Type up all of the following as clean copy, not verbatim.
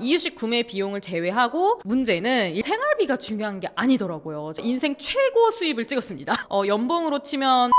이유식 구매 비용을 제외하고 문제는 이 생활비가 중요한 게 아니더라고요. 인생 최고 수입을 찍었습니다. 연봉으로 치면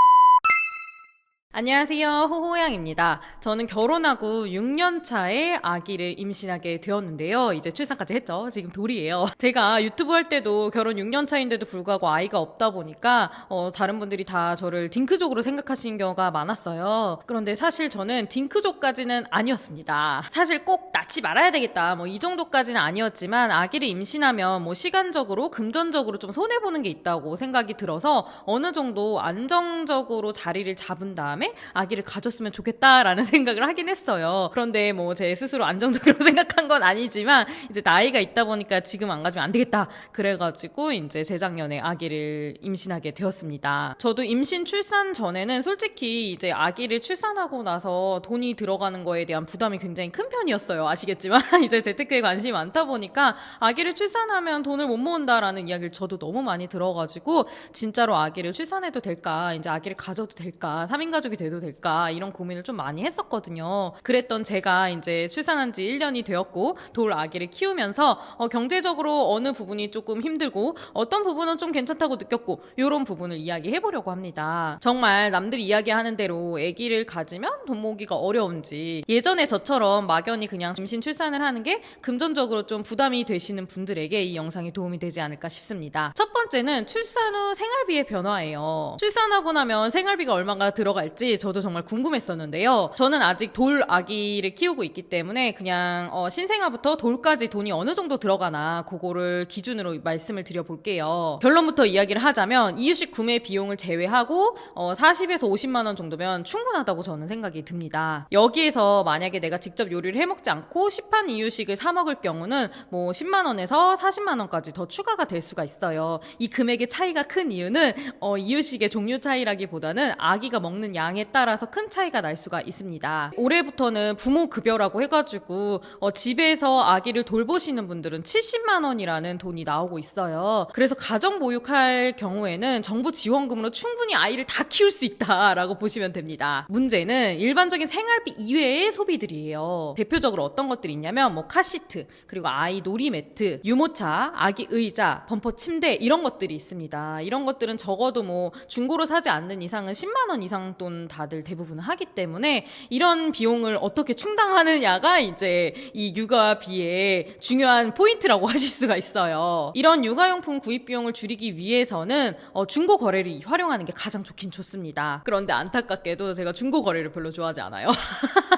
안녕하세요. 호호양입니다. 저는 결혼하고 6년 차에 아기를 임신하게 되었는데요. 이제 출산까지 했죠. 지금 돌이에요. 제가 유튜브 할 때도 결혼 6년 차인데도 불구하고 아이가 없다 보니까 다른 분들이 다 저를 딩크족으로 생각하시는 경우가 많았어요. 그런데 사실 저는 딩크족까지는 아니었습니다. 사실 꼭 낳지 말아야 되겠다 이 정도까지는 아니었지만 아기를 임신하면 시간적으로 금전적으로 좀 손해보는 게 있다고 생각이 들어서 어느 정도 안정적으로 자리를 잡은 다음에 아기를 가졌으면 좋겠다라는 생각을 하긴 했어요. 그런데 제 스스로 안정적으로 생각한 건 아니지만 이제 나이가 있다 보니까 지금 안 가지면 안 되겠다. 그래가지고 이제 재작년에 아기를 임신하게 되었습니다. 저도 임신 출산 전에는 솔직히 이제 아기를 출산하고 나서 돈이 들어가는 거에 대한 부담이 굉장히 큰 편이었어요. 아시겠지만 이제 재테크에 관심이 많다 보니까 아기를 출산하면 돈을 못 모은다라는 이야기를 저도 너무 많이 들어가지고 진짜로 아기를 출산해도 될까, 이제 아기를 가져도 될까, 3인 가족이 돼도 될까 이런 고민을 좀 많이 했었거든요. 그랬던 제가 이제 출산한 지 1년이 되었고 돌 아기를 키우면서 경제적으로 어느 부분이 조금 힘들고 어떤 부분은 좀 괜찮다고 느꼈고 이런 부분을 이야기해보려고 합니다. 정말 남들이 이야기하는 대로 아기를 가지면 돈 모으기가 어려운지, 예전에 저처럼 막연히 그냥 임신 출산을 하는 게 금전적으로 좀 부담이 되시는 분들에게 이 영상이 도움이 되지 않을까 싶습니다. 첫 번째는 출산 후 생활비의 변화예요. 출산하고 나면 생활비가 얼마가 들어갈지 저도 정말 궁금했었는데요. 저는 아직 돌 아기를 키우고 있기 때문에 그냥 신생아부터 돌까지 돈이 어느 정도 들어가나 그거를 기준으로 말씀을 드려볼게요. 결론부터 이야기를 하자면 이유식 구매 비용을 제외하고 40에서 50만 원 정도면 충분하다고 저는 생각이 듭니다. 여기에서 만약에 내가 직접 요리를 해먹지 않고 시판 이유식을 사 먹을 경우는 10만 원에서 40만 원까지 더 추가가 될 수가 있어요. 이 금액의 차이가 큰 이유는 이유식의 종류 차이라기보다는 아기가 먹는 양에 따라서 큰 차이가 날 수가 있습니다. 올해부터는 부모 급여라고 해가지고 집에서 아기를 돌보시는 분들은 70만 원이라는 돈이 나오고 있어요. 그래서 가정 보육할 경우에는 정부 지원금으로 충분히 아이를 다 키울 수 있다라고 보시면 됩니다. 문제는 일반적인 생활비 이외의 소비들이에요. 대표적으로 어떤 것들이 있냐면 카시트, 그리고 아이 놀이 매트, 유모차, 아기 의자, 범퍼 침대 이런 것들이 있습니다. 이런 것들은 적어도 중고로 사지 않는 이상은 10만 원 이상 돈 다들 대부분 하기 때문에 이런 비용을 어떻게 충당하느냐가 이제 이 육아비의 중요한 포인트라고 하실 수가 있어요. 이런 육아용품 구입 비용을 줄이기 위해서는 중고 거래를 활용하는 게 가장 좋긴 좋습니다. 그런데 안타깝게도 제가 중고 거래를 별로 좋아하지 않아요.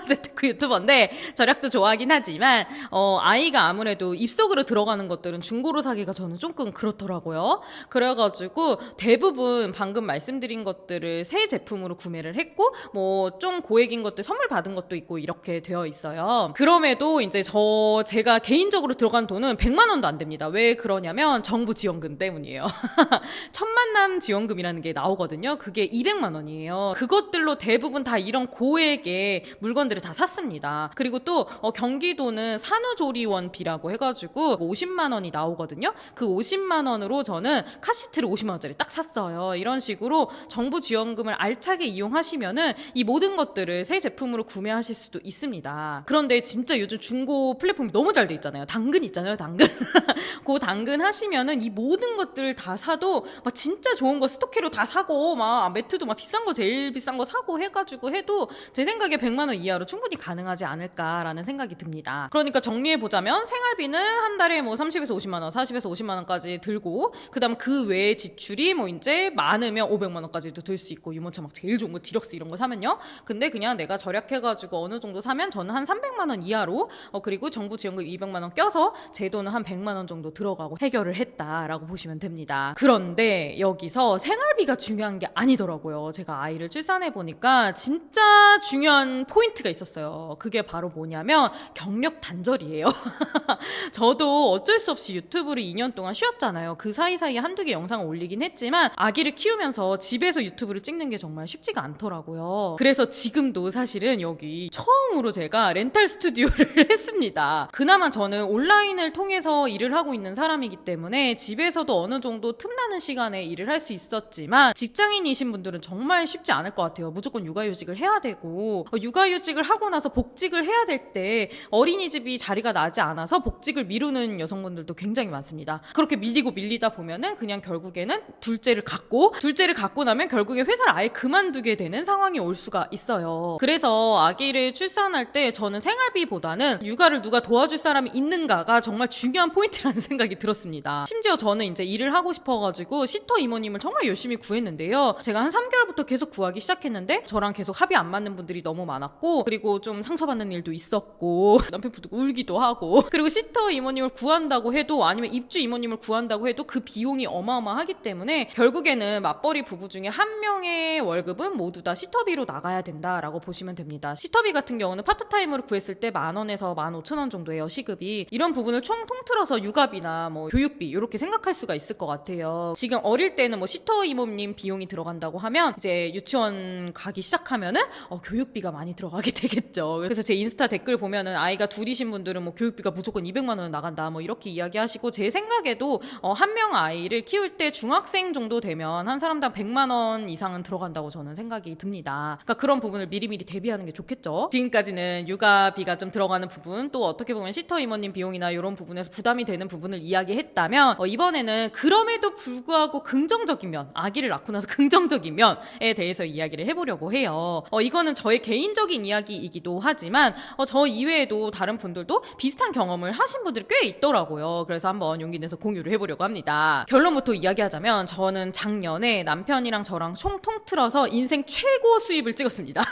재테크 유튜버인데 절약도 좋아하긴 하지만 아이가 아무래도 입속으로 들어가는 것들은 중고로 사기가 저는 조금 그렇더라고요. 그래가지고 대부분 방금 말씀드린 것들을 새 제품으로 구매를 했고 좀 고액인 것들 선물 받은 것도 있고 이렇게 되어 있어요. 그럼에도 이제 제가 개인적으로 들어간 돈은 100만 원도 안 됩니다. 왜 그러냐면 정부 지원금 때문이에요. 천만남 지원금이라는 게 나오거든요. 그게 200만 원이에요. 그것들로 대부분 다 이런 고액의 물건들을 다 샀습니다. 그리고 또 경기도는 산후조리원비라고 해가지고 50만 원이 나오거든요. 그 50만 원으로 저는 카시트를 50만 원짜리 딱 샀어요. 이런 식으로 정부 지원금을 알차게 이용하시면은 이 모든 것들을 새 제품으로 구매하실 수도 있습니다. 그런데 진짜 요즘 중고 플랫폼이 너무 잘 돼 있잖아요. 당근 있잖아요, 당근. 그 당근 하시면은 이 모든 것들을 다 사도 진짜 좋은 거 스토키로 다 사고 매트도 비싼 거 제일 비싼 거 사고 해가지고 해도 제 생각에 100만 원 이하로 충분히 가능하지 않을까라는 생각이 듭니다. 그러니까 정리해보자면 생활비는 한 달에 30에서 50만 원, 40에서 50만 원까지 들고 그다음 그 외에 지출이 이제 많으면 500만 원까지도 들 수 있고 유모차 제일 좋은 거 디럭스 이런 거 사면요. 근데 그냥 내가 절약해가지고 어느 정도 사면 저는 한 300만 원 이하로 그리고 정부 지원금 200만 원 껴서 제 돈은 한 100만 원 정도 들어가고 해결을 했다라고 보시면 됩니다. 그런데 여기서 생활비가 중요한 게 아니더라고요. 제가 아이를 출산해 보니까 진짜 중요한 포인트가 있었어요. 그게 바로 뭐냐면 경력 단절이에요. 저도 어쩔 수 없이 유튜브를 2년 동안 쉬었잖아요. 그 사이사이에 한두 개 영상을 올리긴 했지만 아기를 키우면서 집에서 유튜브를 찍는 게 정말 쉽지가 않더라고요. 그래서 지금도 사실은 여기 처음으로 제가 렌탈 스튜디오를 했습니다. 그나마 저는 온라인을 통해서 일을 하고 있는 사람이기 때문에 집에서도 어느 정도 틈나는 시간에 일을 할 수 있었지만 직장인이신 분들은 정말 쉽지 않을 것 같아요. 무조건 육아휴직을 해야 되고 육아휴직을 하고 나서 복직을 해야 될 때 어린이집이 자리가 나지 않아서 복직을 미루는 여성분들도 굉장히 많습니다. 그렇게 밀리다 보면은 그냥 결국에는 둘째를 갖고 나면 결국에 회사를 아예 그만두게 되는 상황이 올 수가 있어요. 그래서 아기를 출산할 때 저는 생활비보다는 육아를 누가 도와줄 사람이 있는가가 정말 중요한 포인트라는 생각이 들었습니다. 심지어 저는 이제 일을 하고 싶어가지고 시터 이모님을 정말 열심히 구했는데요. 제가 한 3개월부터 계속 구하기 시작했는데 저랑 계속 합이 안 맞는 분들이 너무 많았고, 그리고 좀 상처받는 일도 있었고 남편 부르고 울기도 하고, 그리고 시터 이모님을 구한다고 해도, 아니면 입주 이모님을 구한다고 해도 그 비용이 어마어마하기 때문에 결국에는 맞벌이 부부 중에 한 명의 월급은 모두 다 시터비로 나가야 된다라고 보시면 됩니다. 시터비 같은 경우는 파트타임으로 구했을 때 10,000원에서 15,000원 정도예요, 시급이. 이런 부분을 총 통틀어서 육아비나 뭐 교육비 이렇게 생각할 수가 있을 것 같아요. 지금 어릴 때는 뭐 시터 이모님 비용이 들어간다고 하면 이제 유치원 가기 시작하면은 교육비가 많이 들어가게 되겠죠. 그래서 제 인스타 댓글 보면은 아이가 둘이신 분들은 뭐 교육비가 무조건 200만 원 나간다 뭐 이렇게 이야기하시고, 제 생각에도 한 명 아이를 키울 때 중학생 정도 되면 한 사람당 100만 원 이상은 들어간다고 저는 생각이 듭니다. 그러니까 그런 부분을 미리미리 대비하는 게 좋겠죠. 지금까지는 육아비가 좀 들어가는 부분, 또 어떻게 보면 시터 이모님 비용이나 이런 부분에서 부담이 되는 부분을 이야기했다면, 이번에는 그럼에도 불구하고 긍정적인 면, 아기를 낳고 나서 긍정적인 면에 대해서 이야기를 해보려고 해요. 이거는 저의 개인적인 이야기이기도 하지만 저 이외에도 다른 분들도 비슷한 경험을 하신 분들이 꽤 있더라고요. 그래서 한번 용기 내서 공유를 해보려고 합니다. 결론부터 이야기하자면, 저는 작년에 남편이랑 저랑 총 통틀어서 인생 최고 수입을 찍었습니다.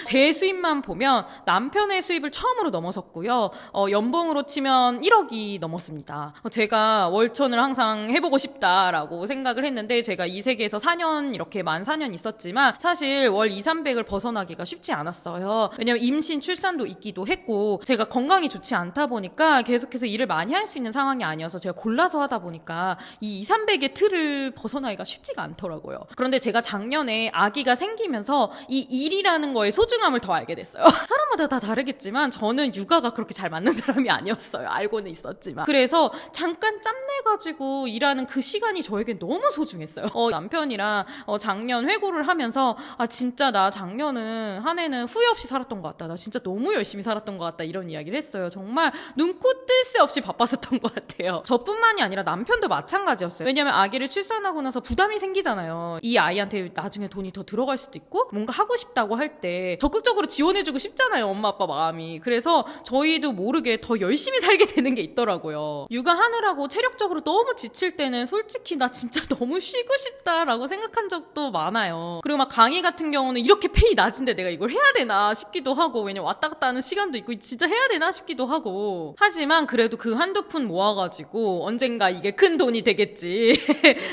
제 수입만 보면 남편의 수입을 처음으로 넘어섰고요. 연봉으로 치면 1억이 넘었습니다. 제가 월천을 항상 해보고 싶다라고 생각을 했는데, 제가 이 세계에서 4년 이렇게 만 4년 있었지만 사실 월 200~300을 벗어나기가 쉽지 않았어요. 왜냐면 임신, 출산도 있기도 했고 제가 건강이 좋지 않다 보니까 계속해서 일을 많이 할 수 있는 상황이 아니어서 제가 골라서 하다 보니까 이 200~300의 틀을 벗어나기가 쉽지가 않더라고요. 그런데 제가 작년에 아기가 생기면서 이 일이라는 거의 소중함을 더 알게 됐어요. 사람마다 다 다르겠지만 저는 육아가 그렇게 잘 맞는 사람이 아니었어요. 알고는 있었지만. 그래서 잠깐 짬내가지고 일하는 그 시간이 저에겐 너무 소중했어요. 남편이랑 작년 회고를 하면서 진짜 나 작년은 한 해는 후회 없이 살았던 것 같다. 나 진짜 너무 열심히 살았던 것 같다. 이런 이야기를 했어요. 정말 눈코 뜰 새 없이 바빴었던 것 같아요. 저뿐만이 아니라 남편도 마찬가지였어요. 왜냐면 아기를 출산하고 나서 부담이 생기잖아요. 이 아이한테 나중에 돈이 더 들어갈 수도 있고 뭔가 하고 싶다고 할 때 적극적으로 지원해주고 싶잖아요. 엄마 아빠 마음이. 그래서 저희도 모르게 더 열심히 살게 되는 게 있더라고요. 육아하느라고 체력적으로 너무 지칠 때는 솔직히 나 진짜 너무 쉬고 싶다라고 생각한 적도 많아요. 그리고 막 강의 같은 경우는 이렇게 페이 낮은데 내가 이걸 해야 되나 싶기도 하고, 왜냐면 왔다 갔다 하는 시간도 있고 진짜 해야 되나 싶기도 하고, 하지만 그래도 그 한두 푼 모아가지고 언젠가 이게 큰 돈이 되겠지.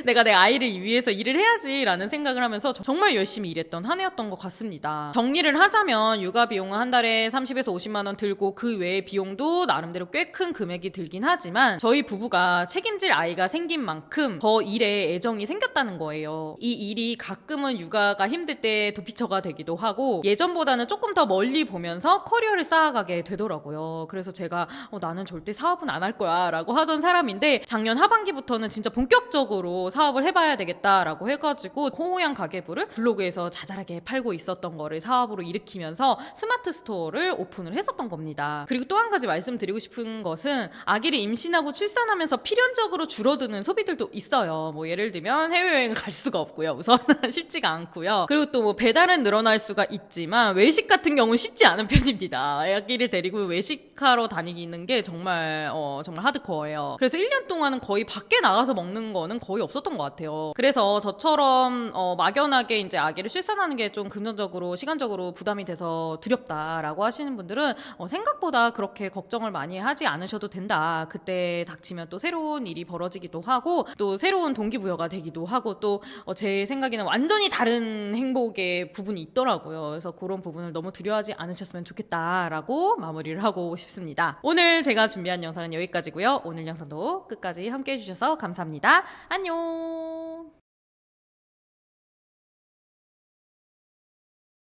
내가 내 아이를 위해서 일을 해야지 라는 생각을 하면서 정말 열심히 일했던 한 해였던 것 같습니다. 정리를 하자면 육아 비용은 한 달에 30에서 50만 원 들고, 그 외의 비용도 나름대로 꽤 큰 금액이 들긴 하지만 저희 부부가 책임질 아이가 생긴 만큼 더 일에 애정이 생겼다는 거예요. 이 일이 가끔은 육아가 힘들 때 도피처가 되기도 하고 예전보다는 조금 더 멀리 보면서 커리어를 쌓아가게 되더라고요. 그래서 제가 나는 절대 사업은 안 할 거야 라고 하던 사람인데, 작년 하반기부터는 진짜 본격적으로 사업을 해봐야 되겠다라고 해가지고 호호양 가계부를 블로그에서 자잘하게 팔고 있었던 거를 사업으로 일으키면서 스마트 스토어를 오픈을 했었던 겁니다. 그리고 또 한 가지 말씀드리고 싶은 것은, 아기를 임신하고 출산하면서 필연적으로 줄어드는 소비들도 있어요. 뭐 예를 들면 해외여행을 갈 수가 없고요. 우선 쉽지가 않고요. 그리고 또 뭐 배달은 늘어날 수가 있지만 외식 같은 경우는 쉽지 않은 편입니다. 아기를 데리고 외식하러 다니는 게 정말 정말 하드코어예요. 그래서 1년 동안은 거의 밖에 나가서 먹는 거는 거의 없었던 것 같아요. 그래서 저처럼 막연하게 이제 아기를 출산하는 게 좀 금전적으로, 시간적으로 부담이 돼서 두렵다라고 하시는 분들은 생각보다 그렇게 걱정을 많이 하지 않으셔도 된다. 그때 닥치면 또 새로운 일이 벌어지기도 하고 또 새로운 동기부여가 되기도 하고, 또 제 생각에는 완전히 다른 행복의 부분이 있더라고요. 그래서 그런 부분을 너무 두려워하지 않으셨으면 좋겠다라고 마무리를 하고 싶습니다. 오늘 제가 준비한 영상은 여기까지고요. 오늘 영상도 끝까지 함께 해주셔서 감사합니다. 안녕.